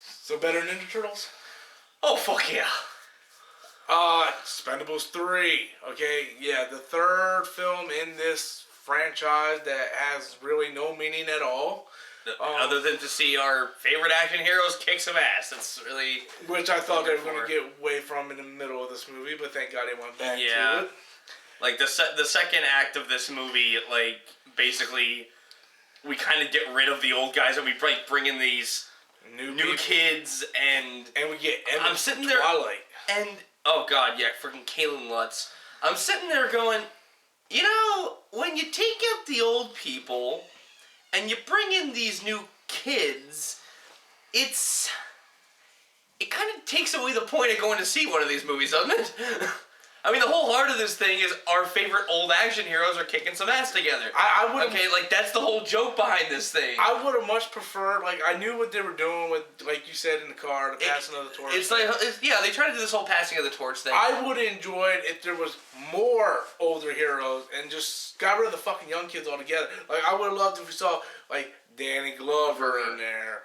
So better than Ninja Turtles? Oh, fuck yeah. Expendables 3. Okay, yeah, the third film in this franchise that has really no meaning at all. Other than to see our favorite action heroes kick some ass. That's really... Which I thought they were going to get away from in the middle of this movie, but thank God they went back to it. Like, the second act of this movie, like, basically, we kind of get rid of the old guys and we bring in these new kids and we get Emma I'm sitting there... Twilight. And, oh god, yeah, freaking Kalen Lutz. I'm sitting there going, you know, when you take out the old people and you bring in these new kids, it kind of takes away the point of going to see one of these movies, doesn't it? I mean, the whole heart of this thing is our favorite old action heroes are kicking some ass together. I would. Okay, like, that's the whole joke behind this thing. I would have much preferred, like, I knew what they were doing with, like you said in the car, the passing of the torch. It's like, yeah, they try to do this whole passing of the torch thing. I would have enjoyed if there was more older heroes and just got rid of the fucking young kids altogether. Like, I would have loved if we saw, like, Danny Glover in there.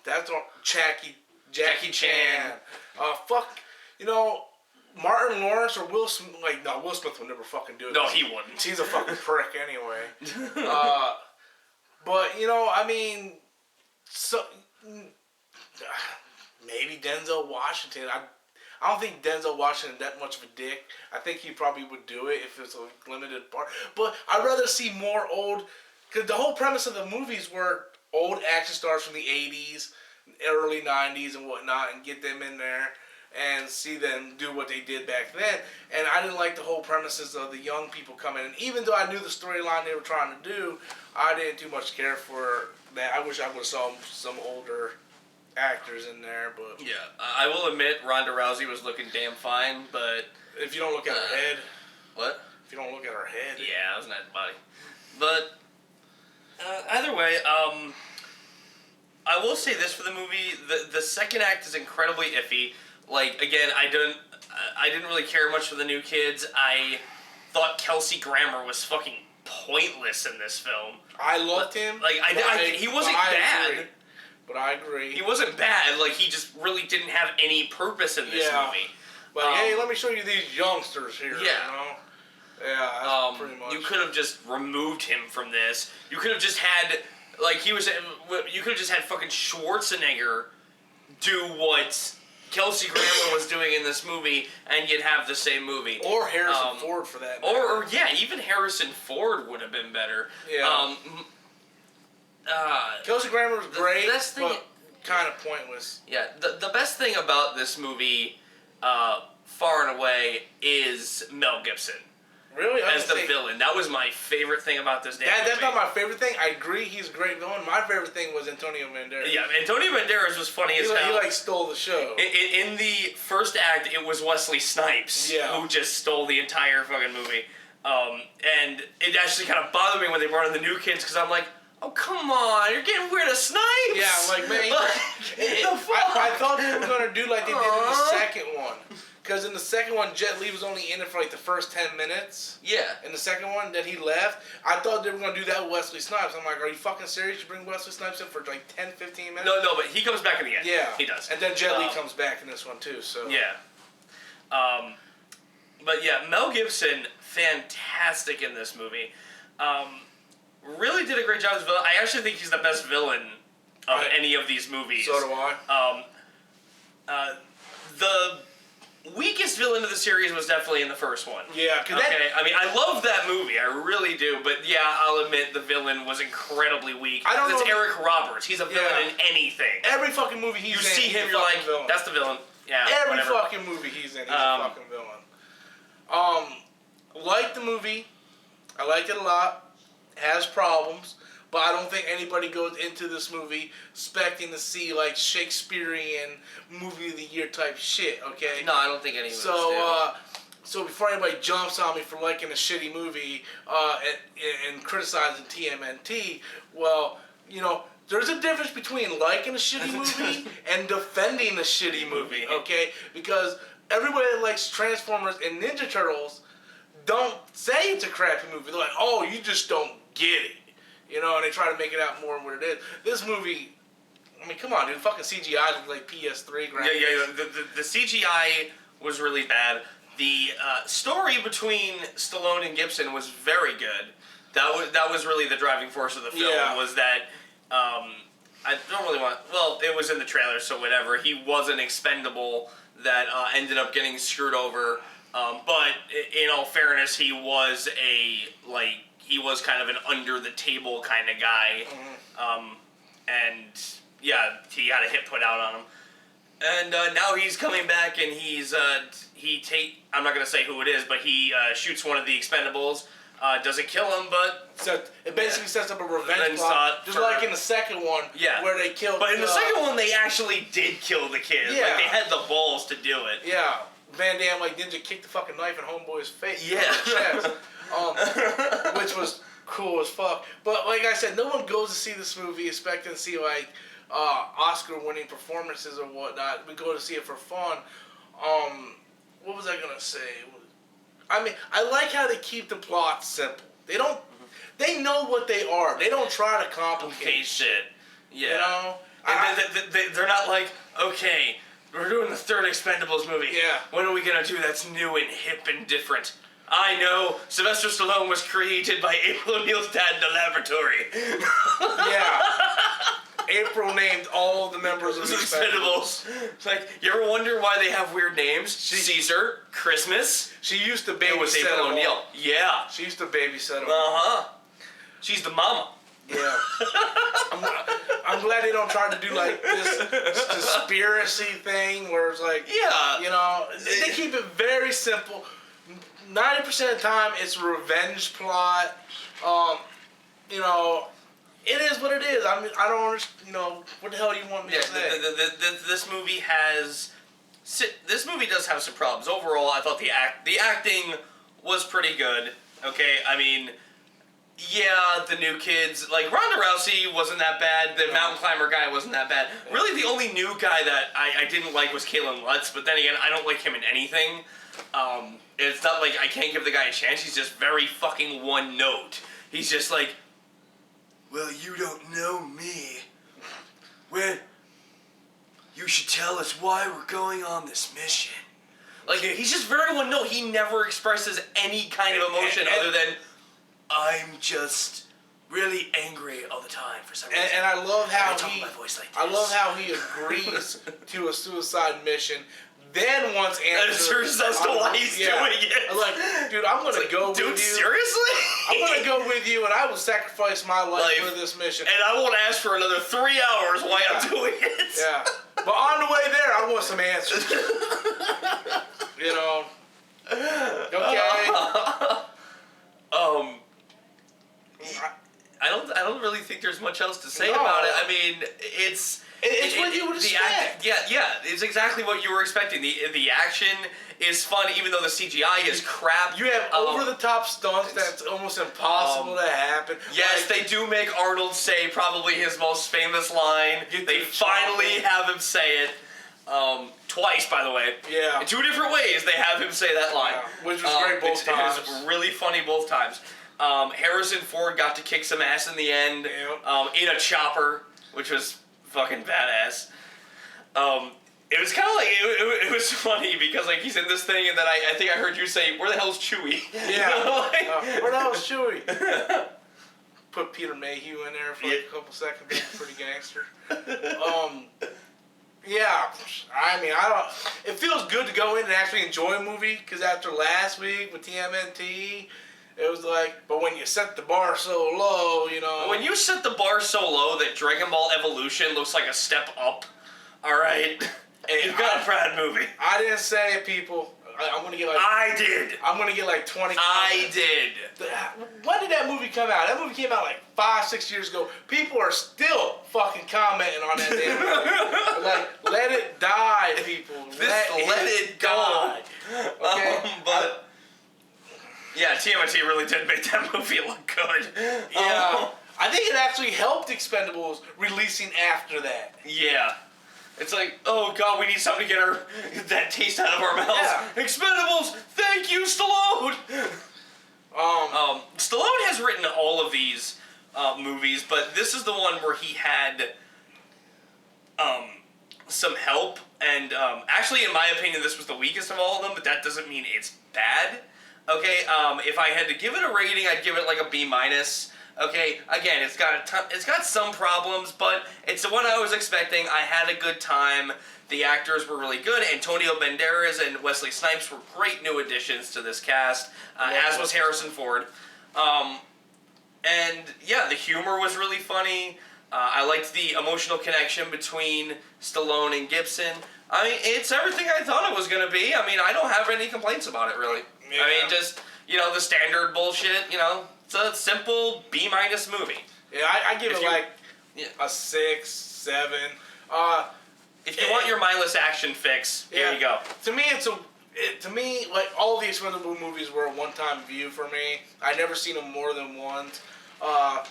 That's on Jackie Chan. You know, Martin Lawrence or Will Smith. Like, no, Will Smith would never fucking do it. No, he wouldn't. He's a fucking prick anyway. But, you know, I mean, so maybe Denzel Washington. I don't think Denzel Washington that much of a dick. I think he probably would do it if it's a limited part. But I'd rather see more old... Because the whole premise of the movies were old action stars from the 80s, early 90s and whatnot, and get them in there and see them do what they did back then. And I didn't like the whole premises of the young people coming in. Even though I knew the storyline they were trying to do, I didn't too much care for that. I wish I would have saw some older actors in there, but... Yeah, I will admit Ronda Rousey was looking damn fine, but... If you don't look at her head... What? If you don't look at her head... Yeah, it was a nice body. But... either way, I will say this for the movie, the second act is incredibly iffy. Like, again, I didn't really care much for the new kids. I thought Kelsey Grammer was fucking pointless in this film. I loved him. Like, he wasn't bad. But I agree. He wasn't bad. Like, he just really didn't have any purpose in this movie. But hey, let me show you these youngsters here. Yeah. You know? Yeah, that's pretty much. You could have just removed him from this. You could have just had, like, you could have just had fucking Schwarzenegger do what Kelsey Grammer was doing in this movie, and you'd have the same movie. Or Harrison Ford, for that matter. Or yeah, even Harrison Ford would have been better. Yeah. Kelsey Grammer was great, but kind of pointless. Yeah, the best thing about this movie, far and away, is Mel Gibson. Really? As the villain. That was my favorite thing about this damn movie. That's not my favorite thing. I agree he's a great villain. My favorite thing was Antonio Banderas. Yeah, Antonio Banderas was funny as hell. He like stole the show. In the first act, it was Wesley Snipes who just stole the entire fucking movie. And it actually kind of bothered me when they brought in the new kids, because I'm like, oh, come on, you're getting weird of Snipes! Yeah, like, man, I thought they were going to do like they did in the second one. Because in the second one, Jet Li was only in it for like the first 10 minutes. Yeah. In the second one, then he left. I thought they were going to do that with Wesley Snipes. I'm like, are you fucking serious? You bring Wesley Snipes in for like 10, 15 minutes? No, but he comes back in the end. Yeah. He does. And then Jet Li comes back in this one too, so. Yeah. But yeah, Mel Gibson, fantastic in this movie. Really did a great job as villain. I actually think he's the best villain of any of these movies. So do I. The weakest villain of the series was definitely in the first one. Yeah, okay. I mean, I love that movie, I really do. But yeah, I'll admit the villain was incredibly weak. I don't know. It's Eric Roberts. He's a villain in anything. Every fucking movie he's in, you see him, you're like, villain. That's the villain. Yeah. Every fucking movie he's in, he's a fucking villain. Like the movie, I liked it a lot. Has problems. But I don't think anybody goes into this movie expecting to see like Shakespearean movie of the year type shit, okay? No, I don't think anyone So before anybody jumps on me for liking a shitty movie and criticizing TMNT, well, you know, there's a difference between liking a shitty movie and defending a shitty movie, okay? Because everybody that likes Transformers and Ninja Turtles don't say it's a crappy movie. They're like, oh, you just don't get it. You know, and they try to make it out more than what it is. This movie, I mean, come on, dude. Fucking CGI looked like PS3 graphics. Yeah. The CGI was really bad. The story between Stallone and Gibson was very good. That was really the driving force of the film. Yeah. Was that I don't really want. Well, it was in the trailer, so whatever. He was an expendable that ended up getting screwed over. But in all fairness, he was kind of an under the table kind of guy. Mm-hmm. And yeah, he had a hit put out on him. And now he's coming back, and I'm not gonna say who it is, but he shoots one of the Expendables. Doesn't kill him, but so it basically sets up a revenge plot, just like in the second one, where they killed. But in the second one, they actually did kill the kid. Yeah. Like, they had the balls to do it. Yeah, Van Damme ninja kicked the fucking knife in Homeboy's face. Yeah, chest, which was cool as fuck. But like I said, no one goes to see this movie expecting to see like Oscar-winning performances or whatnot. We go to see it for fun. What was I gonna say? I mean, I like how they keep the plot simple. They don't. They know what they are. They don't try to complicate shit. Yeah. You know. And they're not like, okay, we're doing the third Expendables movie. Yeah. What are we gonna do that's new and hip and different? I know. Sylvester Stallone was created by April O'Neil's dad in the laboratory. Yeah. April named all the members of the Expendables. It's like, you ever wonder why they have weird names? Caesar, Christmas. She used to It was babysit April them O'Neil. all. Yeah. She used to babysit them. She's the mama. Yeah. I'm glad they don't try to do like this conspiracy thing where it's like, yeah, you know, they keep it very simple. 90% of the time, it's a revenge plot. You know, it is what it is. I mean, I don't understand. You know, what the hell do you want me to say? This movie has. This movie does have some problems. Overall, I thought the acting was pretty good. Okay, I mean, yeah, the new kids, like Ronda Rousey wasn't that bad. The mountain climber guy wasn't that bad. Really, the only new guy that I didn't like was Kalen Lutz. But then again, I don't like him in anything. It's not like I can't give the guy a chance. He's just very fucking one note. He's just like, well, you don't know me. When you should tell us why we're going on this mission. Like, he's just very one note. He never expresses any kind of emotion other than, I'm just really angry all the time for some reason. And I love how I love how he agrees to a suicide mission. Then once answers as to why he's doing it. I'm like, dude, I'm gonna go with you. Dude, seriously? I'm gonna go with you, and I will sacrifice my life for this mission. And I won't ask for another 3 hours while I'm doing it. Yeah. But on the way there, I want some answers. You know. Okay. I don't really think there's much else to say about it. I mean, it's what you would expect. Yeah, it's exactly what you were expecting. The action is fun, even though the CGI is crap. You have over-the-top stunts that's almost impossible to happen. Yes, they do make Arnold say probably his most famous line. They finally have him say it. Twice, by the way. Yeah. In 2 different ways, they have him say that line. Yeah, which was great both times. It was really funny both times. Harrison Ford got to kick some ass in the end, in a chopper, which was fucking badass. It was kind of like, it was funny because like he's in this thing and then I think I heard you say, where the hell's Chewie? Yeah. Where the hell's Chewie? Put Peter Mayhew in there for like a couple seconds. That's pretty gangster. Yeah, I mean, it feels good to go in and actually enjoy a movie because after last week with TMNT, it was like, but when you set the bar so low, you know. When you set the bar so low that Dragon Ball Evolution looks like a step up, alright, you've got a bad movie. I didn't say it, people. I'm gonna get like. I did. I'm gonna get like 20. I did. When did that movie come out? That movie came out like 5-6 years ago. People are still fucking commenting on that damn movie. Like, let it die, people. Let it die. Okay, but yeah, TMNT really did make that movie look good. Yeah, I think it actually helped Expendables releasing after that. Yeah. It's like, oh god, we need something to get that taste out of our mouths. Yeah. Expendables, thank you, Stallone. Stallone has written all of these movies, but this is the one where he had some help. And actually, in my opinion, this was the weakest of all of them, but that doesn't mean it's bad. Okay, if I had to give it a rating, I'd give it like a B minus. Okay, again, it's got some problems, but it's the one I was expecting. I had a good time. The actors were really good. Antonio Banderas and Wesley Snipes were great new additions to this cast, as was Harrison Ford. And yeah, the humor was really funny. I liked the emotional connection between Stallone and Gibson. I mean, it's everything I thought it was going to be. I mean, I don't have any complaints about it, really. Yeah. I mean, just, the standard bullshit, It's a simple B minus movie. Yeah, I give it a 6, 7. If you want your mindless action fix, here you go. To me, like, all the Expendables movies were a one-time view for me. I never seen them more than once.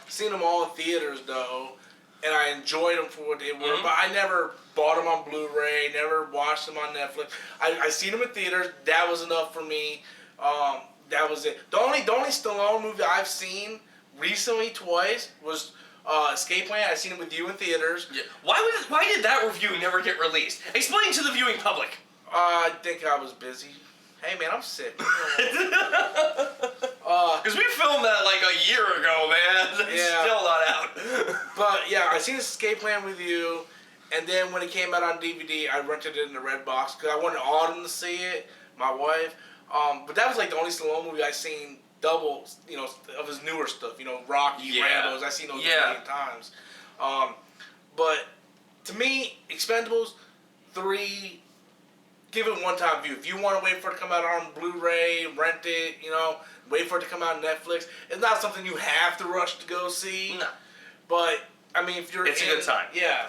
Seen them all in theaters, though, and I enjoyed them for what they were, but I never bought them on Blu-ray, never watched them on Netflix. I seen them in theaters. That was enough for me. That was it. The only Stallone movie I've seen recently twice was Escape Plan. I seen it with you in theaters. Yeah. Why did that review never get released? Explain to the viewing public. I think I was busy. Hey man, I'm sick. Because we filmed that like a year ago, man. It's still not out. But yeah, I seen Escape Plan with you, and then when it came out on DVD, I rented it in the red box because I wanted Autumn to see it, my wife. But that was like the only Stallone movie I seen double, of his newer stuff. Rocky, Rambo's. I seen those a million times. But to me, Expendables 3. Give it one-time view. If you want to wait for it to come out on Blu-ray, rent it, wait for it to come out on Netflix. It's not something you have to rush to go see. No. But, I mean, if you're It's a good time. Yeah.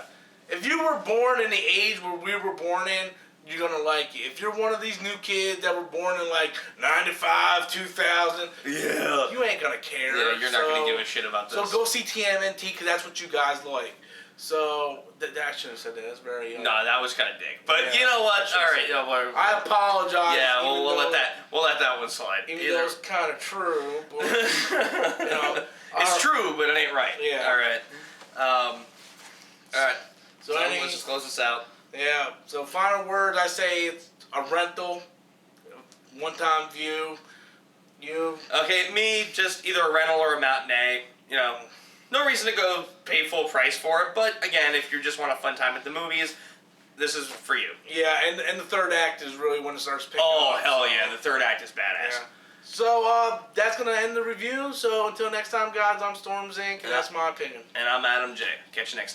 If you were born in the age where we were born in, you're going to like it. If you're one of these new kids that were born in, 95, 2000, you ain't going to care. Yeah, you're not going to give a shit about this. So go see TMNT because that's what you guys like. So, I shouldn't have said that. That's very... No, that was kind of dick. But you know what? All right. I apologize. Yeah, we'll let that one slide. Even though it's kind of true. But, it's true, but it ain't right. Yeah. All right. So let's just close this out. Yeah. So final word, I say it's a rental, one-time view. You. Okay, me, just either a rental or a matinee. No reason to go pay full price for it, but again, if you just want a fun time at the movies, this is for you. Yeah, and the third act is really when it starts picking up. Oh, hell yeah, the third act is badass. Yeah. So, that's going to end the review. So, until next time, guys, I'm Storms Inc., and that's my opinion. And I'm Adam J. Catch you next time.